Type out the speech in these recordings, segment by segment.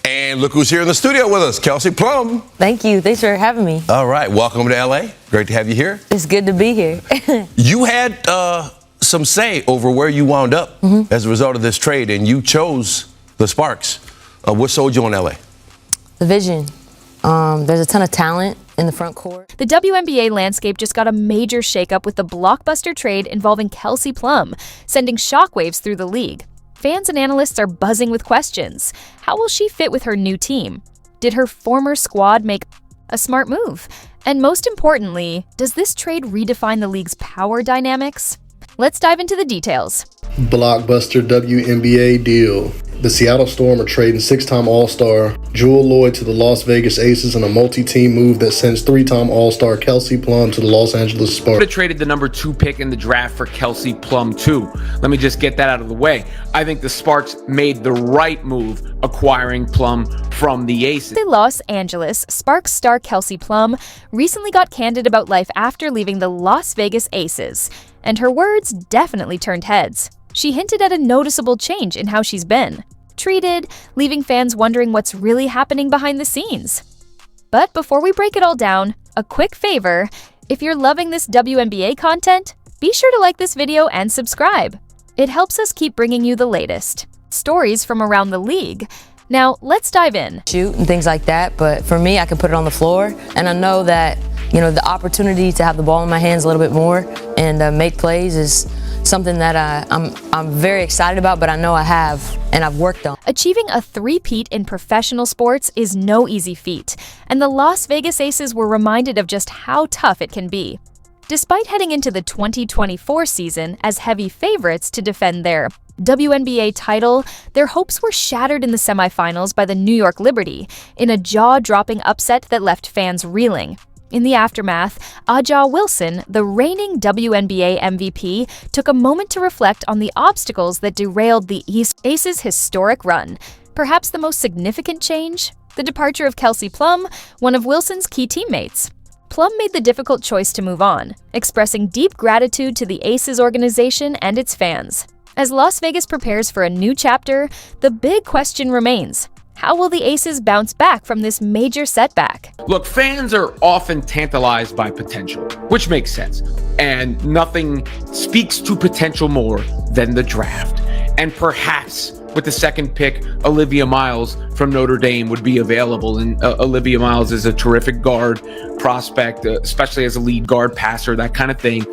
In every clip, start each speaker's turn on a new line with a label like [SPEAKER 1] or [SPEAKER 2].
[SPEAKER 1] And look who's here in the studio with us, Kelsey Plum.
[SPEAKER 2] Thank you. Thanks for having me.
[SPEAKER 1] All right. Welcome to LA. Great to have you here.
[SPEAKER 2] It's good to be here.
[SPEAKER 1] You had some say over where you wound up as a result of this trade, and you chose the Sparks. What sold you on LA?
[SPEAKER 2] The vision. There's a ton of talent in the front court.
[SPEAKER 3] The WNBA landscape just got a major shakeup with the blockbuster trade involving Kelsey Plum, sending shockwaves through the league. Fans and analysts are buzzing with questions. How will she fit with her new team? Did her former squad make a smart move? And most importantly, does this trade redefine the league's power dynamics? Let's dive into the details.
[SPEAKER 4] Blockbuster WNBA deal. The Seattle Storm are trading six-time All-Star Jewel Lloyd to the Las Vegas Aces in a multi-team move that sends three-time All-Star Kelsey Plum to the Los Angeles Sparks.
[SPEAKER 5] Would have traded the number 2 pick in the draft for Kelsey Plum too. Let me just get that out of the way. I think the Sparks made the right move acquiring Plum from the Aces.
[SPEAKER 3] The Los Angeles Sparks star Kelsey Plum recently got candid about life after leaving the Las Vegas Aces, and her words definitely turned heads. She hinted at a noticeable change in how she's been treated, leaving fans wondering what's really happening behind the scenes. But before we break it all down, a quick favor: if you're loving this WNBA content, be sure to like this video and subscribe. It helps us keep bringing you the latest stories from around the league. Now, let's dive in.
[SPEAKER 2] Shoot and things like that, but for me, I can put it on the floor, and I know that, the opportunity to have the ball in my hands a little bit more and make plays is something that I'm very excited about, but I know I have and I've worked on.
[SPEAKER 3] Achieving a three-peat in professional sports is no easy feat, and the Las Vegas Aces were reminded of just how tough it can be. Despite heading into the 2024 season as heavy favorites to defend their WNBA title, their hopes were shattered in the semifinals by the New York Liberty in a jaw-dropping upset that left fans reeling. In the aftermath, A'ja Wilson, the reigning WNBA MVP, took a moment to reflect on the obstacles that derailed the Aces' historic run. Perhaps the most significant change? The departure of Kelsey Plum, one of Wilson's key teammates. Plum made the difficult choice to move on, expressing deep gratitude to the Aces organization and its fans. As Las Vegas prepares for a new chapter, the big question remains: how will the Aces bounce back from this major setback?
[SPEAKER 5] Look, fans are often tantalized by potential, which makes sense. And nothing speaks to potential more than the draft. And perhaps with the second pick, Olivia Miles from Notre Dame would be available. And Olivia Miles is a terrific guard prospect, especially as a lead guard passer, that kind of thing.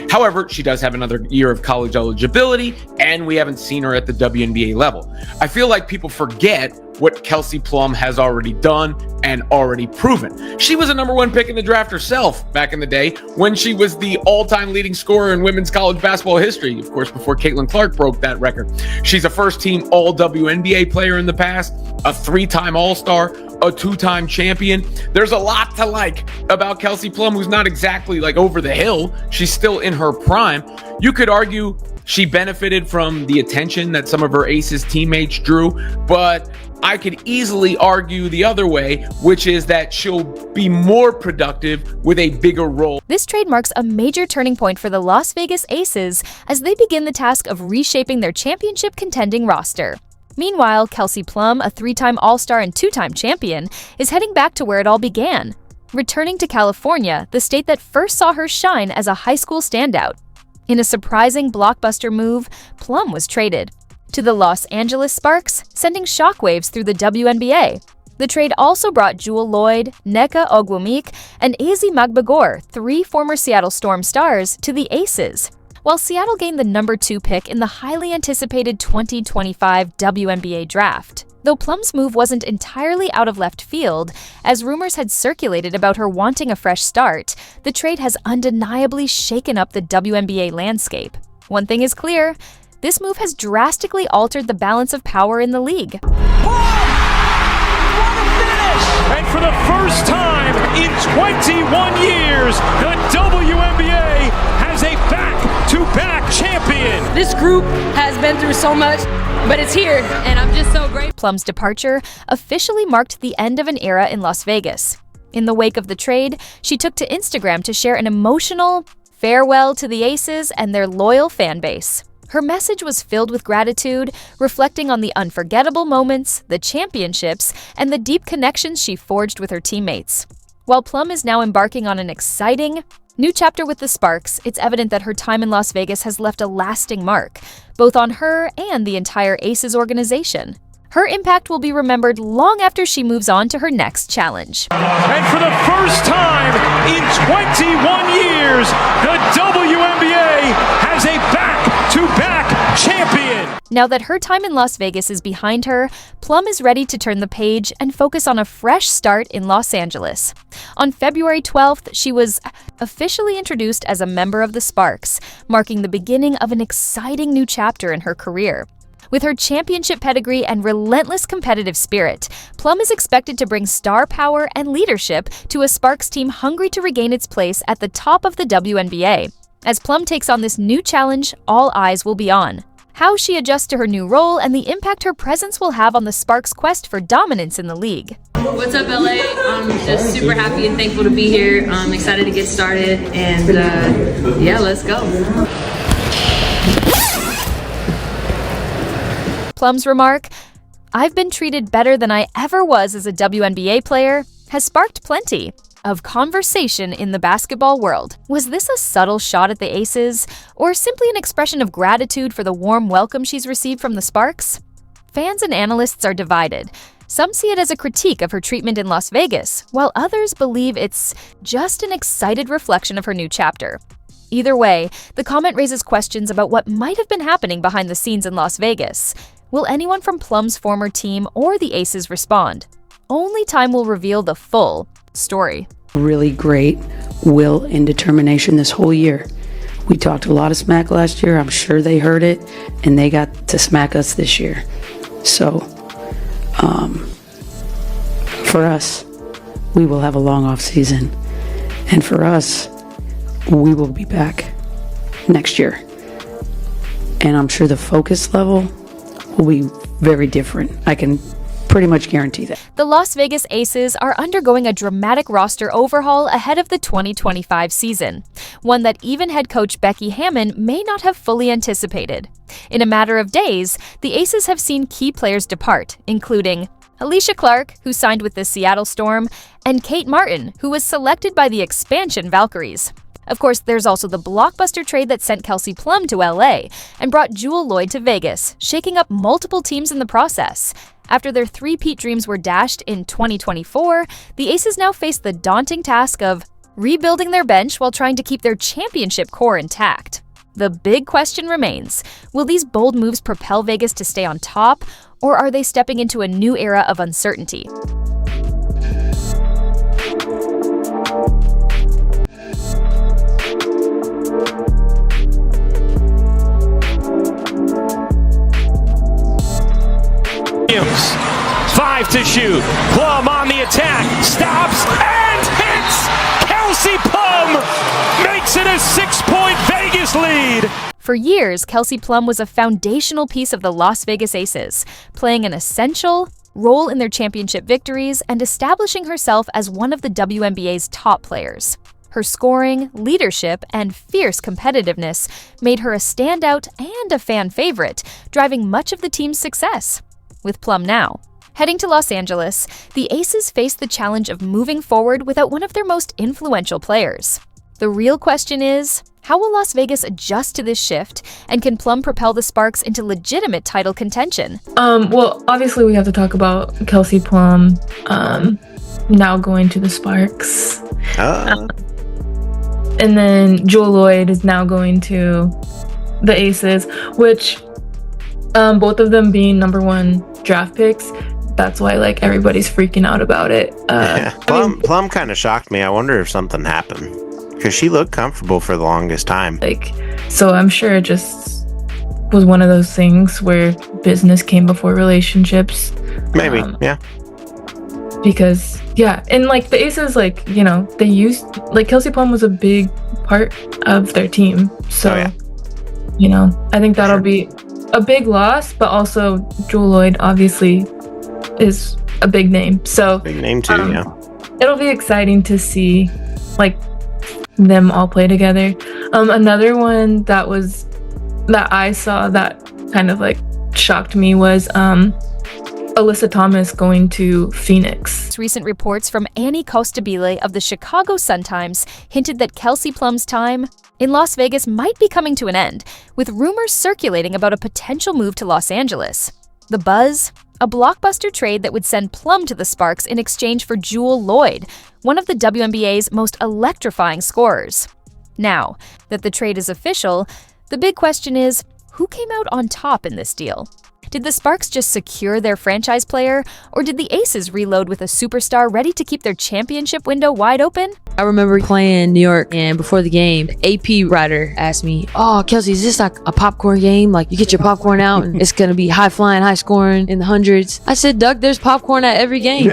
[SPEAKER 5] However, she does have another year of college eligibility, and we haven't seen her at the WNBA level. I feel like people forget what Kelsey Plum has already done and already proven. She was a number 1 pick in the draft herself back in the day when she was the all-time leading scorer in women's college basketball history, of course, before Caitlin Clark broke that record. She's a first-team all-WNBA player in the past, a 3-time All-Star, a 2-time champion. There's a lot to like about Kelsey Plum, who's not exactly like over the hill. She's still in her prime. You could argue she benefited from the attention that some of her Aces teammates drew, but I could easily argue the other way, which is that she'll be more productive with a bigger role.
[SPEAKER 3] This trade marks a major turning point for the Las Vegas Aces as they begin the task of reshaping their championship contending roster. Meanwhile, Kelsey Plum, a 3-time All-Star and 2-time champion, is heading back to where it all began, returning to California, the state that first saw her shine as a high school standout. In a surprising blockbuster move, Plum was traded to the Los Angeles Sparks, sending shockwaves through the WNBA. The trade also brought Jewel Lloyd, Nneka Ogwumike, and Ezi Magbagor, 3 former Seattle Storm stars, to the Aces. While Seattle gained the number 2 pick in the highly anticipated 2025 WNBA draft. Though Plum's move wasn't entirely out of left field, as rumors had circulated about her wanting a fresh start, the trade has undeniably shaken up the WNBA landscape. One thing is clear: this move has drastically altered the balance of power in the league.
[SPEAKER 6] And for the first time in 21 years, the WNBA has a back-to-back champion.
[SPEAKER 7] This group has been through so much, but it's here, and I'm just so grateful.
[SPEAKER 3] Plum's departure officially marked the end of an era in Las Vegas. In the wake of the trade, she took to Instagram to share an emotional farewell to the Aces and their loyal fan base. Her message was filled with gratitude, reflecting on the unforgettable moments, the championships, and the deep connections she forged with her teammates. While Plum is now embarking on an exciting new chapter with the Sparks, it's evident that her time in Las Vegas has left a lasting mark, both on her and the entire Aces organization. Her impact will be remembered long after she moves on to her next challenge.
[SPEAKER 6] And for the first time in 21 years, the WNBA has a back-to-back champion.
[SPEAKER 3] Now that her time in Las Vegas is behind her, Plum is ready to turn the page and focus on a fresh start in Los Angeles. On February 12th, she was officially introduced as a member of the Sparks, marking the beginning of an exciting new chapter in her career. With her championship pedigree and relentless competitive spirit, Plum is expected to bring star power and leadership to a Sparks team hungry to regain its place at the top of the WNBA. As Plum takes on this new challenge, all eyes will be on how she adjusts to her new role and the impact her presence will have on the Sparks' quest for dominance in the league.
[SPEAKER 7] What's up, LA? I'm just super happy and thankful to be here. I'm excited to get started, and yeah, let's go.
[SPEAKER 3] Plum's remark, "I've been treated better than I ever was as a WNBA player," has sparked plenty of conversation in the basketball world. Was this a subtle shot at the Aces, or simply an expression of gratitude for the warm welcome she's received from the Sparks? Fans and analysts are divided. Some see it as a critique of her treatment in Las Vegas, while others believe it's just an excited reflection of her new chapter. Either way, the comment raises questions about what might have been happening behind the scenes in Las Vegas. Will anyone from Plum's former team or the Aces respond? Only time will reveal the full story.
[SPEAKER 8] Really great will and determination this whole year. We talked a lot of smack last year. I'm sure they heard it, and they got to smack us this year. So, for us, we will have a long off season. And for us, we will be back next year. And I'm sure the focus level will be very different. I can pretty much guarantee that.
[SPEAKER 3] The Las Vegas Aces are undergoing a dramatic roster overhaul ahead of the 2025 season, one that even head coach Becky Hammon may not have fully anticipated. In a matter of days, the Aces have seen key players depart, including Alicia Clark, who signed with the Seattle Storm, and Kate Martin, who was selected by the expansion Valkyries. Of course, there's also the blockbuster trade that sent Kelsey Plum to LA and brought Jewell Loyd to Vegas, shaking up multiple teams in the process. After their three-peat dreams were dashed in 2024, the Aces now face the daunting task of rebuilding their bench while trying to keep their championship core intact. The big question remains, will these bold moves propel Vegas to stay on top, or are they stepping into a new era of uncertainty?
[SPEAKER 6] Five to shoot. Plum on the attack. Stops and hits. Kelsey Plum makes it a 6-point Vegas lead.
[SPEAKER 3] For years, Kelsey Plum was a foundational piece of the Las Vegas Aces, playing an essential role in their championship victories and establishing herself as one of the WNBA's top players. Her scoring, leadership, and fierce competitiveness made her a standout and a fan favorite, driving much of the team's success. With Plum now heading to Los Angeles, the Aces face the challenge of moving forward without one of their most influential players. The real question is, how will Las Vegas adjust to this shift, and can Plum propel the Sparks into legitimate title contention?
[SPEAKER 9] Well, obviously we have to talk about Kelsey Plum now going to the Sparks. And then Jewell Loyd is now going to the Aces, which both of them being number 1 draft picks, that's why like everybody's freaking out about it.
[SPEAKER 10] Plum kind of shocked me. I wonder if something happened, because she looked comfortable for the longest time.
[SPEAKER 9] So I'm sure it just was one of those things where business came before relationships.
[SPEAKER 10] Maybe, yeah.
[SPEAKER 9] Because and like the Aces, like, they used, like, Kelsey Plum was a big part of their team. So, I think that'll be a big loss, but also Jewell Loyd obviously is a big name. So
[SPEAKER 10] big name too,
[SPEAKER 9] It'll be exciting to see like them all play together. Another one that was that I saw that kind of like shocked me was Alyssa Thomas going to Phoenix.
[SPEAKER 3] Recent reports from Annie Costabile of the Chicago Sun-Times hinted that Kelsey Plum's time in Las Vegas might be coming to an end, with rumors circulating about a potential move to Los Angeles. The buzz? A blockbuster trade that would send Plum to the Sparks in exchange for Jewel Lloyd, one of the WNBA's most electrifying scorers. Now that the trade is official, the big question is, who came out on top in this deal? Did the Sparks just secure their franchise player, or did the Aces reload with a superstar ready to keep their championship window wide open?
[SPEAKER 2] I remember playing New York, and before the game, AP writer asked me, "Oh, Kelsey, is this like a popcorn game? Like you get your popcorn out and it's gonna be high flying, high scoring in the hundreds?" I said, "Doug, there's popcorn at every game.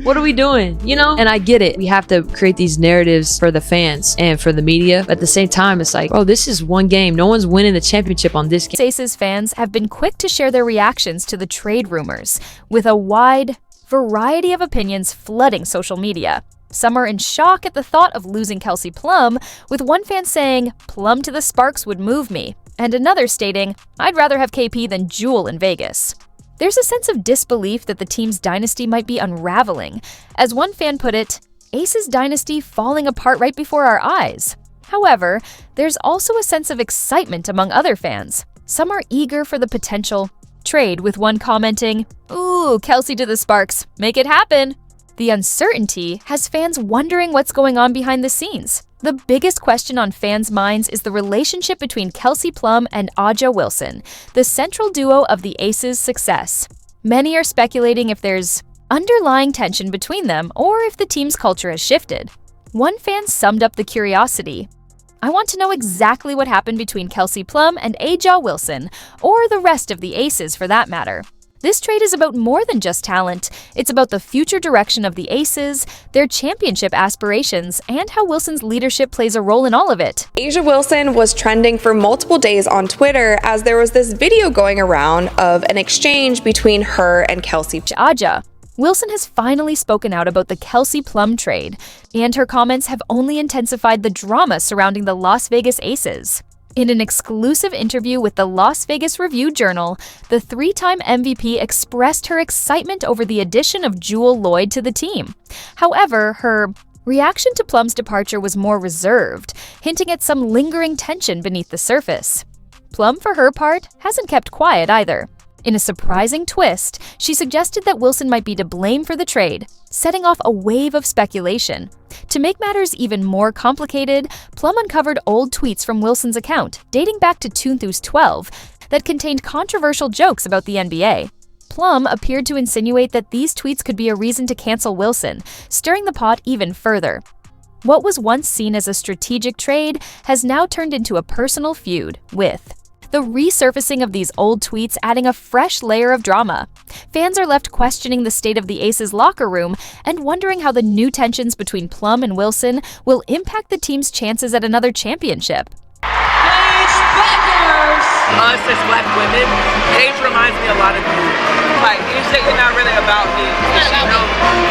[SPEAKER 2] What are we doing? You know?" And I get it. We have to create these narratives for the fans and for the media. But at the same time, it's like, bro, this is one game. No one's winning the championship on this game.
[SPEAKER 3] Aces fans have been quick to share their reactions to the trade rumors, with a wide variety of opinions flooding social media. Some are in shock at the thought of losing Kelsey Plum, with one fan saying, "Plum to the Sparks would move me," and another stating, "I'd rather have KP than Jewel in Vegas." There's a sense of disbelief that the team's dynasty might be unraveling. As one fan put it, Aces dynasty falling apart right before our eyes. However, there's also a sense of excitement among other fans. Some are eager for the potential trade, with one commenting, "Ooh, Kelsey to the Sparks, make it happen." The uncertainty has fans wondering what's going on behind the scenes. The biggest question on fans' minds is the relationship between Kelsey Plum and A'ja Wilson, the central duo of the Aces' success. Many are speculating if there's underlying tension between them or if the team's culture has shifted. One fan summed up the curiosity, "I want to know exactly what happened between Kelsey Plum and A'ja Wilson, or the rest of the Aces for that matter." This trade is about more than just talent. It's about the future direction of the Aces, their championship aspirations, and how Wilson's leadership plays a role in all of it.
[SPEAKER 11] A'ja Wilson was trending for multiple days on Twitter as there was this video going around of an exchange between her and Kelsey.
[SPEAKER 3] A'ja Wilson has finally spoken out about the Kelsey Plum trade, and her comments have only intensified the drama surrounding the Las Vegas Aces. In an exclusive interview with the Las Vegas Review-Journal, the three-time MVP expressed her excitement over the addition of Jewel Lloyd to the team. However, her reaction to Plum's departure was more reserved, hinting at some lingering tension beneath the surface. Plum, for her part, hasn't kept quiet either. In a surprising twist, she suggested that Wilson might be to blame for the trade, setting off a wave of speculation. To make matters even more complicated, Plum uncovered old tweets from Wilson's account, dating back to 2012, that contained controversial jokes about the NBA. Plum appeared to insinuate that these tweets could be a reason to cancel Wilson, stirring the pot even further. What was once seen as a strategic trade has now turned into a personal feud, with the resurfacing of these old tweets adding a fresh layer of drama. Fans are left questioning the state of the Aces locker room and wondering how the new tensions between Plum and Wilson will impact the team's chances at another championship.
[SPEAKER 12] Us as black women, Paige reminds me a lot of you. Like, you say you're not really about me.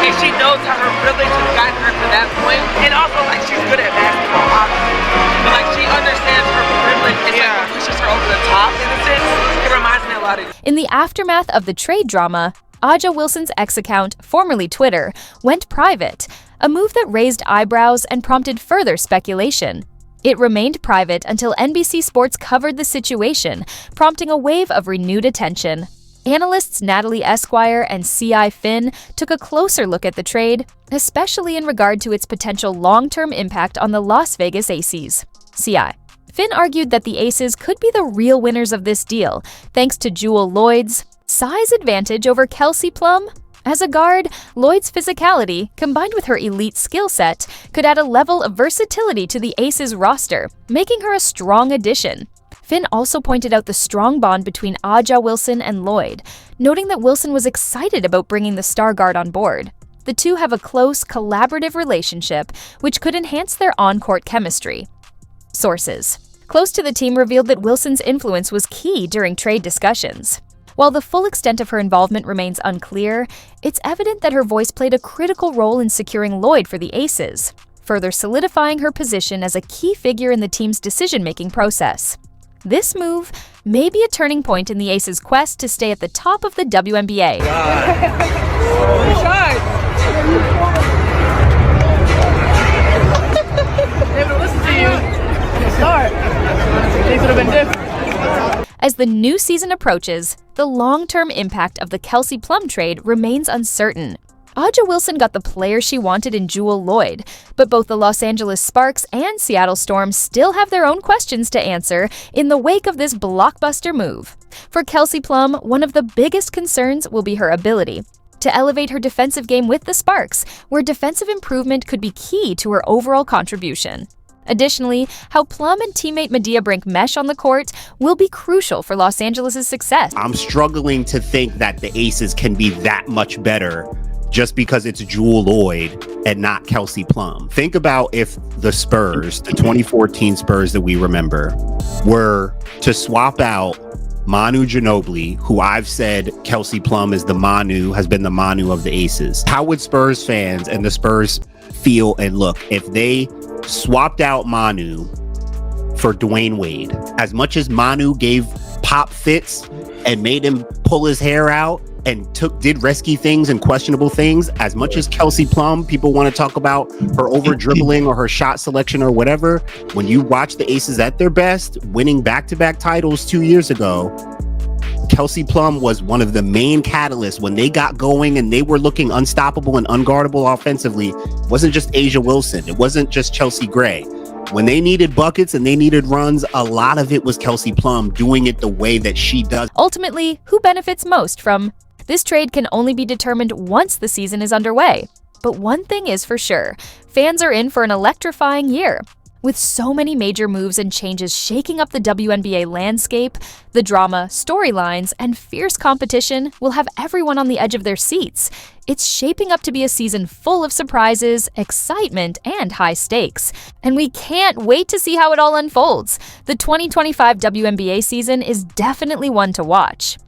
[SPEAKER 12] And she knows how her privilege has gotten her to that point. And also, like, she's good at basketball, obviously. But, like, she understands her privilege and like, pushes her over the top, in a sense. It reminds me a lot of you.
[SPEAKER 3] In the aftermath of the trade drama, A'ja Wilson's ex-account, formerly Twitter, went private, a move that raised eyebrows and prompted further speculation. It remained private until NBC Sports covered the situation, prompting a wave of renewed attention. Analysts Natalie Esquire and C.I. Finn took a closer look at the trade, especially in regard to its potential long-term impact on the Las Vegas Aces. C.I. Finn argued that the Aces could be the real winners of this deal, thanks to Jewel Lloyd's size advantage over Kelsey Plum. As a guard, Lloyd's physicality, combined with her elite skill set, could add a level of versatility to the Aces roster, making her a strong addition. Finn also pointed out the strong bond between A'ja Wilson and Lloyd, noting that Wilson was excited about bringing the star guard on board. The two have a close, collaborative relationship, which could enhance their on-court chemistry. Sources close to the team revealed that Wilson's influence was key during trade discussions. While the full extent of her involvement remains unclear, it's evident that her voice played a critical role in securing Lloyd for the Aces, further solidifying her position as a key figure in the team's decision-making process. This move may be a turning point in the Aces' quest to stay at the top of the WNBA. As the new season approaches, the long-term impact of the Kelsey Plum trade remains uncertain. Aja Wilson got the player she wanted in Jewell Loyd, but both the Los Angeles Sparks and Seattle Storm still have their own questions to answer in the wake of this blockbuster move. For Kelsey Plum, one of the biggest concerns will be her ability to elevate her defensive game with the Sparks, where defensive improvement could be key to her overall contribution. Additionally, how Plum and teammate Medea Brink mesh on the court will be crucial for Los Angeles' success.
[SPEAKER 13] I'm struggling to think that the Aces can be that much better just because it's Jewell Loyd and not Kelsey Plum. Think about if the Spurs, the 2014 Spurs that we remember, were to swap out Manu Ginobili, who I've said Kelsey Plum is has been the Manu of the Aces. How would Spurs fans and the Spurs feel and look if they swapped out Manu for Dwayne Wade? As much as Manu gave Pop fits and made him pull his hair out and did risky things and questionable things, as much as Kelsey Plum, people want to talk about her over dribbling or her shot selection or whatever, when you watch the Aces at their best, winning back-to-back titles 2 years ago, Kelsey Plum was one of the main catalysts when they got going and they were looking unstoppable and unguardable offensively. It wasn't just Aja Wilson. It wasn't just Chelsea Gray. When they needed buckets and they needed runs, a lot of it was Kelsey Plum doing it the way that she does.
[SPEAKER 3] Ultimately, who benefits most from this trade can only be determined once the season is underway. But one thing is for sure, fans are in for an electrifying year. With so many major moves and changes shaking up the WNBA landscape, the drama, storylines, and fierce competition will have everyone on the edge of their seats. It's shaping up to be a season full of surprises, excitement, and high stakes. And we can't wait to see how it all unfolds. The 2025 WNBA season is definitely one to watch.